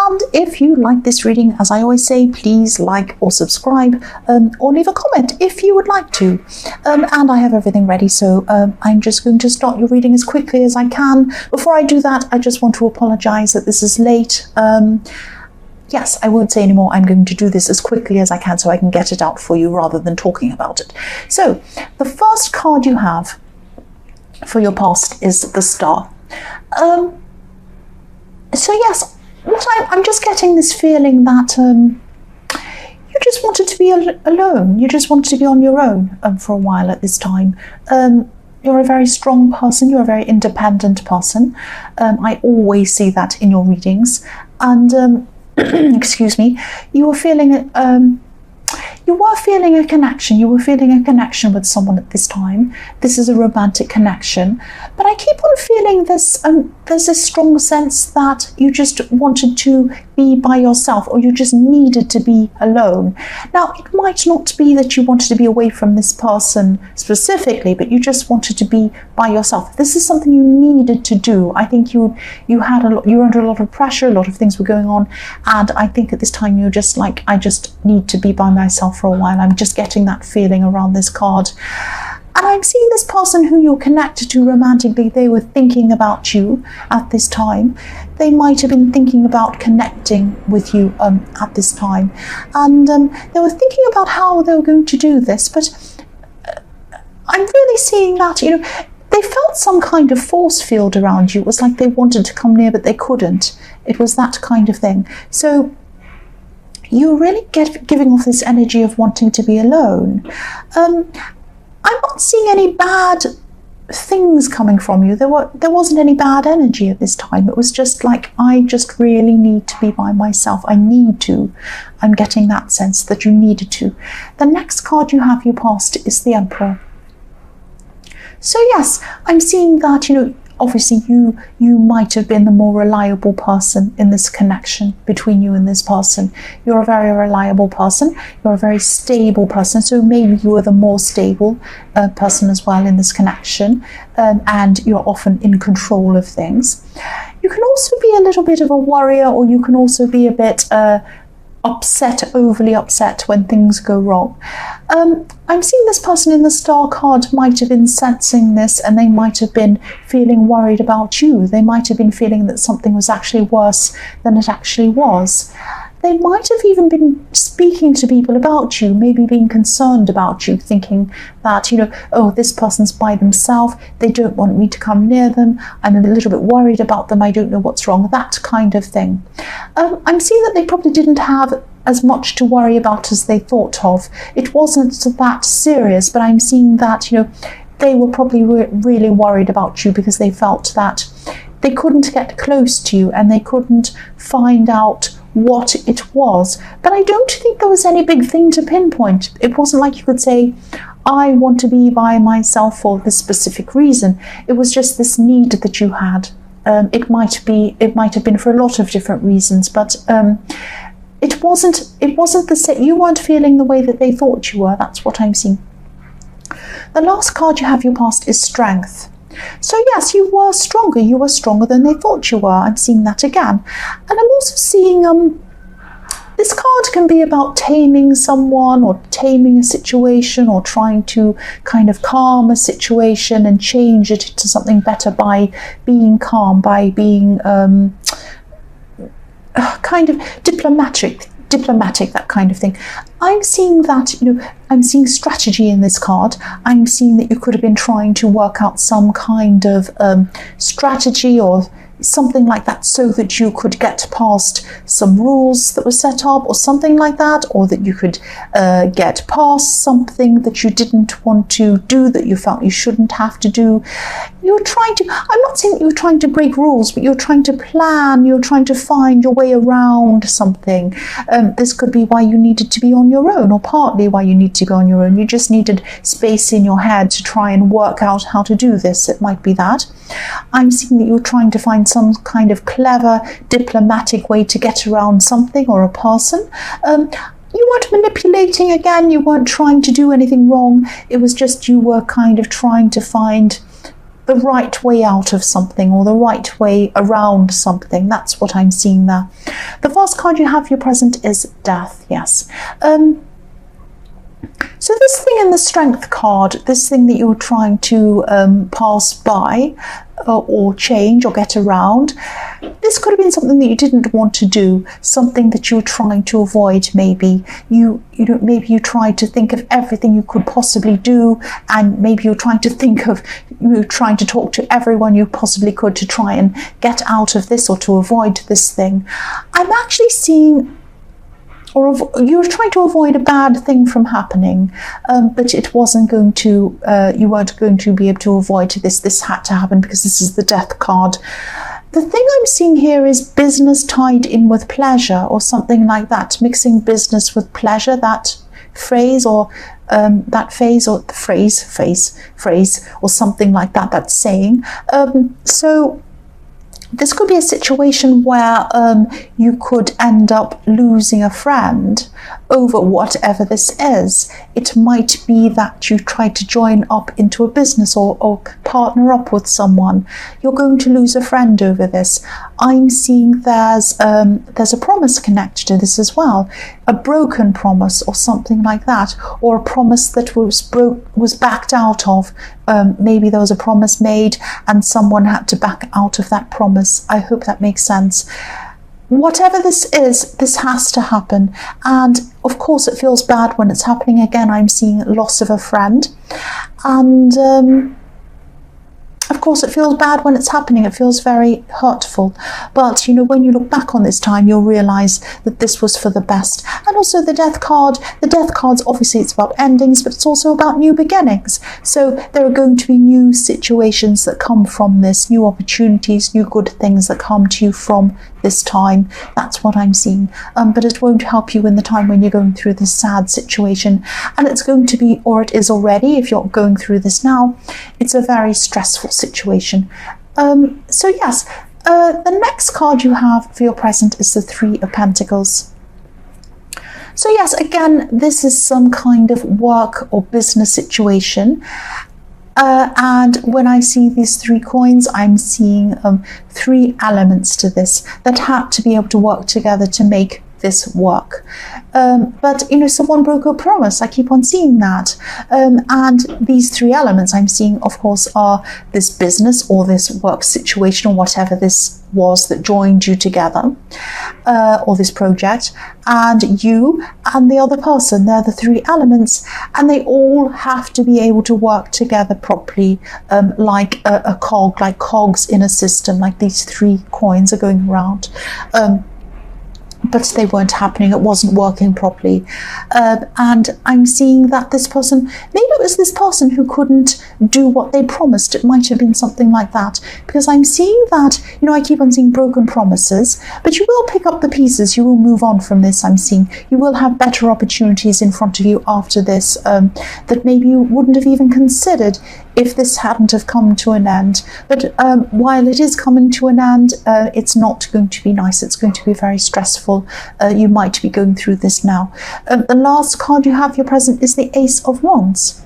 And if you like this reading, as I always say, please like or subscribe, or leave a comment if you would like to. And I have everything ready, so I'm just going to start your reading as quickly as I can. Before I do that, I just want to apologize that this is late. Yes, I won't say anymore. I'm going to do this as quickly as I can so I can get it out for you rather than talking about it. So, the first card you have for your past is the Star. So yes, I'm just getting this feeling that you just wanted to be alone. You just wanted to be on your own for a while at this time. You're a very strong person. You're a very independent person. I always see that in your readings. And excuse me, you were feeling a connection. You were feeling a connection with someone at this time. This is a romantic connection. But I keep on feeling this, there's a strong sense that you just wanted to be by yourself, or you just needed to be alone. Now, it might not be that you wanted to be away from this person specifically, but you just wanted to be by yourself. This is something you needed to do. I think you were under a lot of pressure, a lot of things were going on, and I think at this time you're just like, I just need to be by myself for a while. I'm just getting that feeling around this card. And I'm seeing this person who you're connected to romantically, they were thinking about you at this time. They might have been thinking about connecting with you at this time. And they were thinking about how they were going to do this. But I'm really seeing that, they felt some kind of force field around you. It was like they wanted to come near, but they couldn't. It was that kind of thing. So you're really giving off this energy of wanting to be alone. I'm not seeing any bad things coming from you. There wasn't any bad energy at this time. It was just like, I just really need to be by myself. I need to. I'm getting that sense that you needed to. The next card you have your past is the Emperor. So yes, I'm seeing that, obviously you might have been the more reliable person in this connection between you and this person. You're a very reliable person. You're a very stable person. So maybe you are the more stable person as well in this connection, and you're often in control of things. You can also be a little bit of a worrier, or you can also be a bit overly upset when things go wrong. I'm seeing this person in the Star card might have been sensing this, and they might have been feeling worried about you. They might have been feeling that something was actually worse than it actually was. They might have even been speaking to people about you, maybe being concerned about you, thinking that, oh, this person's by themselves, they don't want me to come near them, I'm a little bit worried about them, I don't know what's wrong, that kind of thing. I'm seeing that they probably didn't have as much to worry about as they thought of. It wasn't that serious, but I'm seeing that, they were probably really worried about you because they felt that they couldn't get close to you and they couldn't find out what it was. But I don't think there was any big thing to pinpoint. It wasn't like you could say, I want to be by myself for this specific reason. It was just this need that you had. It might have been for a lot of different reasons, but it wasn't the same. You weren't feeling the way that they thought you were. That's what I'm seeing. The last card you have your past is Strength. So yes, you were stronger. You were stronger than they thought you were. I'm seeing that again. And I'm also seeing this card can be about taming someone or taming a situation or trying to kind of calm a situation and change it to something better by being calm, by being kind of diplomatic, that kind of thing. I'm seeing that, I'm seeing strategy in this card. I'm seeing that you could have been trying to work out some kind of strategy or something like that so that you could get past some rules that were set up or something like that, or that you could get past something that you didn't want to do, that you felt you shouldn't have to do. You're trying to, I'm not saying you're trying to break rules, but you're trying to plan, you're trying to find your way around something. This could be why you needed to be on your own, or partly why you need to go on your own. You just needed space in your head to try and work out how to do this. It might be that. I'm seeing that you're trying to find some kind of clever diplomatic way to get around something or a person. You weren't manipulating again, you weren't trying to do anything wrong. It was just you were kind of trying to find the right way out of something or the right way around something. That's what I'm seeing there. The first card you have, your present, is death. Yes. So this thing in the Strength card, this thing that you were trying to pass by or change or get around, this could have been something that you didn't want to do, something that you were trying to avoid. Maybe maybe you tried to think of everything you could possibly do, and maybe you're trying to think of trying to talk to everyone you possibly could to try and get out of this or to avoid this thing. I'm actually seeing, or you were trying to avoid a bad thing from happening, but it wasn't going to, you weren't going to be able to avoid this. This had to happen because this is the Death card. The thing I'm seeing here is business tied in with pleasure or something like that, mixing business with pleasure, that phrase or that phase or the phrase or something like that, that saying. So this could be a situation where you could end up losing a friend over whatever this is. It might be that you try to join up into a business or partner up with someone. You're going to lose a friend over this. I'm seeing there's a promise connected to this as well, a broken promise or something like that, or a promise that was backed out of. Maybe there was a promise made and someone had to back out of that promise. I hope that makes sense. Whatever this is, this has to happen. And of course it feels bad when it's happening. Again, I'm seeing loss of a friend. And of course it feels bad when it's happening. It feels very hurtful. But when you look back on this time, you'll realize that this was for the best. And also the Death card. The Death card's obviously, it's about endings, but it's also about new beginnings. So there are going to be new situations that come from this, new opportunities, new good things that come to you from this time. That's what I'm seeing. But it won't help you in the time when you're going through this sad situation. And it's going to be, or it is already, if you're going through this now, it's a very stressful situation. So yes, the next card you have for your present is the Three of Pentacles. So yes, again, this is some kind of work or business situation. And when I see these three coins, I'm seeing three elements to this that had to be able to work together to make this work. But someone broke a promise. I keep on seeing that. And these three elements I'm seeing, of course, are this business or this work situation or whatever this was that joined you together, or this project, and you and the other person. They're the three elements, and they all have to be able to work together properly, like a cog, like cogs in a system, like these three coins are going around. But they weren't happening. It wasn't working properly. And I'm seeing that this person, maybe it was this person who couldn't do what they promised. It might have been something like that. Because I'm seeing that, I keep on seeing broken promises, but you will pick up the pieces. You will move on from this, I'm seeing. You will have better opportunities in front of you after this that maybe you wouldn't have even considered if this hadn't have come to an end. But while it is coming to an end, it's not going to be nice. It's going to be very stressful. You might be going through this now. The last card you have, your present, is the Ace of Wands.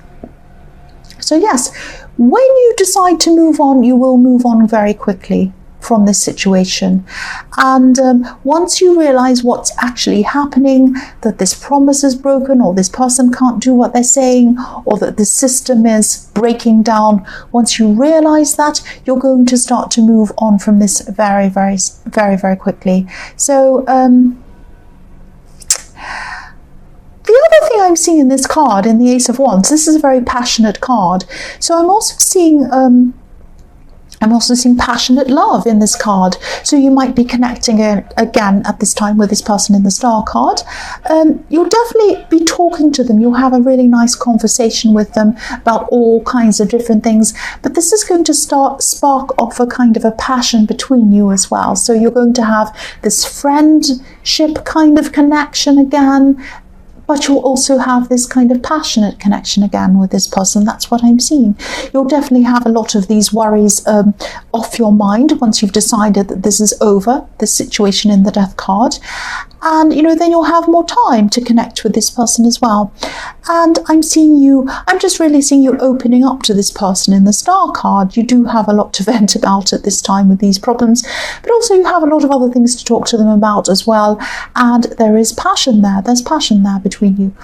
So yes, when you decide to move on, you will move on very quickly from this situation. And once you realize what's actually happening, that this promise is broken, or this person can't do what they're saying, or that the system is breaking down, once you realize that, you're going to start to move on from this very, very, very, very quickly. So the other thing I'm seeing in this card, in the Ace of Wands, this is a very passionate card. So I'm also seeing passionate love in this card. So you might be connecting again at this time with this person in the Star card. You'll definitely be talking to them. You'll have a really nice conversation with them about all kinds of different things. But this is going to spark off a kind of a passion between you as well. So you're going to have this friendship kind of connection again. But you'll also have this kind of passionate connection again with this person. That's what I'm seeing. You'll definitely have a lot of these worries off your mind once you've decided that this is over, this situation in the Death card. and then you'll have more time to connect with this person as well. And I'm just really seeing you opening up to this person in the Star card. You do have a lot to vent about at this time with these problems, but also you have a lot of other things to talk to them about as well, and there is passion there. There's passion there between you.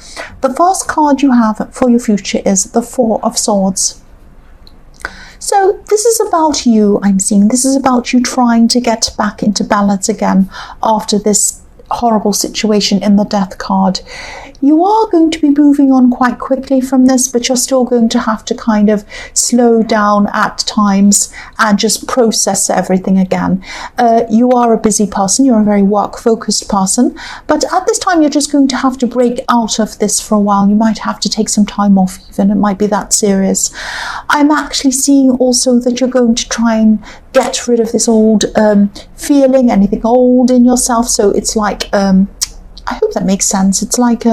The first card you have for your future is the Four of Swords. So this is about you, I'm seeing. This is about you trying to get back into balance again after this horrible situation in the Death card. You are going to be moving on quite quickly from this, but you're still going to have to kind of slow down at times and just process everything again. You are a busy person, you're a very work-focused person, but at this time you're just going to have to break out of this for a while. You might have to take some time off even, it might be that serious. I'm actually seeing also that you're going to try and get rid of this old feeling, anything old in yourself. So it's like, I hope that makes sense. It's like, this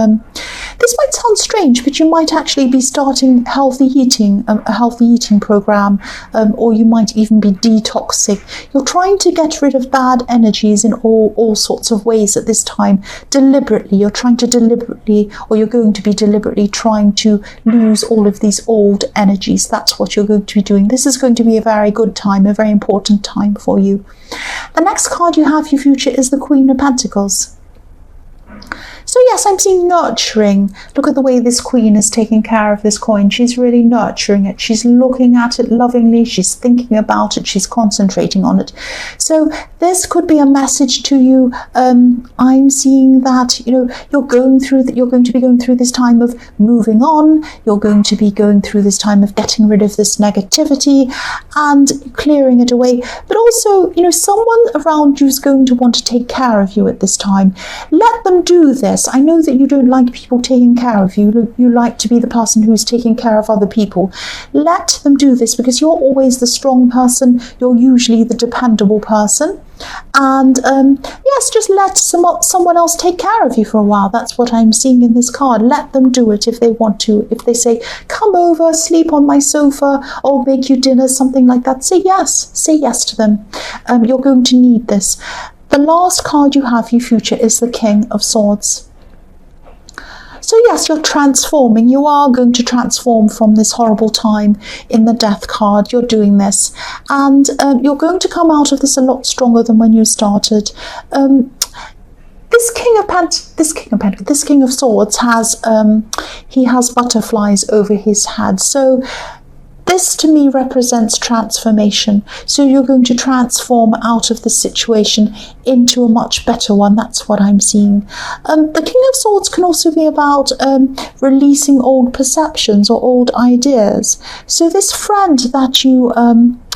might sound strange, but you might actually be starting healthy eating, a healthy eating program, or you might even be detoxing. You're trying to get rid of bad energies in all sorts of ways at this time, deliberately. You're trying to deliberately, or you're going to be deliberately trying to lose all of these old energies. That's what you're going to be doing. This is going to be a very good time, a very important time for you. The next card you have for your future is the Queen of Pentacles. So yes, I'm seeing nurturing. Look at the way this queen is taking care of this coin. She's really nurturing it. She's looking at it lovingly. She's thinking about it. She's concentrating on it. So this could be a message to you. I'm seeing that, you're going to be going through this time of moving on. You're going to be going through this time of getting rid of this negativity and clearing it away. But also, someone around you is going to want to take care of you at this time. Let them do this. I know that you don't like people taking care of you. You like to be the person who's taking care of other people. Let them do this, because you're always the strong person. You're usually the dependable person. And yes, just let someone else take care of you for a while. That's what I'm seeing in this card. Let them do it if they want to. If they say, come over, sleep on my sofa, or make you dinner, something like that, say yes. Say yes to them. You're going to need this. The last card you have for your future is the King of Swords. So yes, you're transforming. You are going to transform from this horrible time in the Death card. You're doing this. And you're going to come out of this a lot stronger than when you started. This King of Swords has, he has butterflies over his head. So this to me represents transformation. So you're going to transform out of the situation into a much better one. That's what I'm seeing. The King of Swords can also be about releasing old perceptions or old ideas. So this friend that you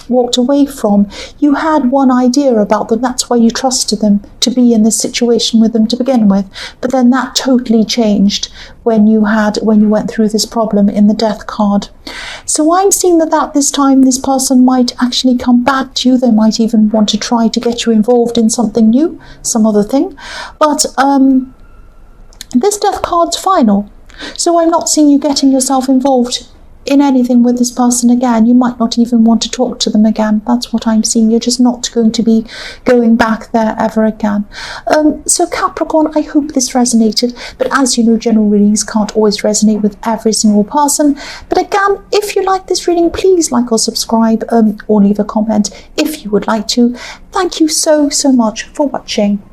walked away from, you had one idea about them. That's why you trusted them to be in this situation with them to begin with. But then that totally changed when you went through this problem in the Death card. So I'm seeing that this time this person might actually come back to you. They might even want to try to get you involved in something new, some other thing. But this Death card's final. So I'm not seeing you getting yourself involved in anything with this person again. You might not even want to talk to them again. That's what I'm seeing. You're just not going to be going back there ever again. So Capricorn, I hope this resonated. But as you know, general readings can't always resonate with every single person. But again, if you like this reading, please like or subscribe, or leave a comment if you would like to. Thank you so much for watching.